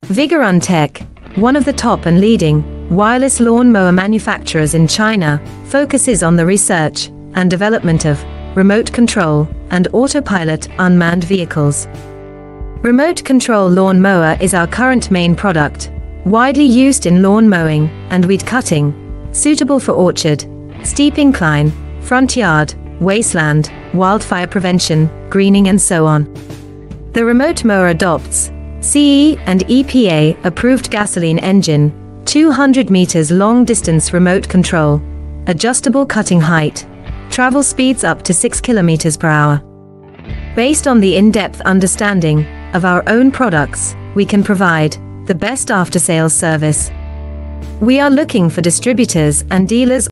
Vigorun Tech, one of the top and leading wireless lawn mower manufacturers in China, focuses on the research and development of remote control and autopilot unmanned vehicles. Remote control lawn mower is our current main product, widely used in lawn mowing and weed cutting, suitable for orchard, steep incline, front yard, wasteland, wildfire prevention, greening and so on. The remote mower adopts CE and EPA approved gasoline engine, 200 meters long distance remote control, adjustable cutting height, travel speeds up to 6 kilometers per hour. Based on the in-depth understanding of our own products, we can provide the best after-sales service. We are looking for distributors and dealers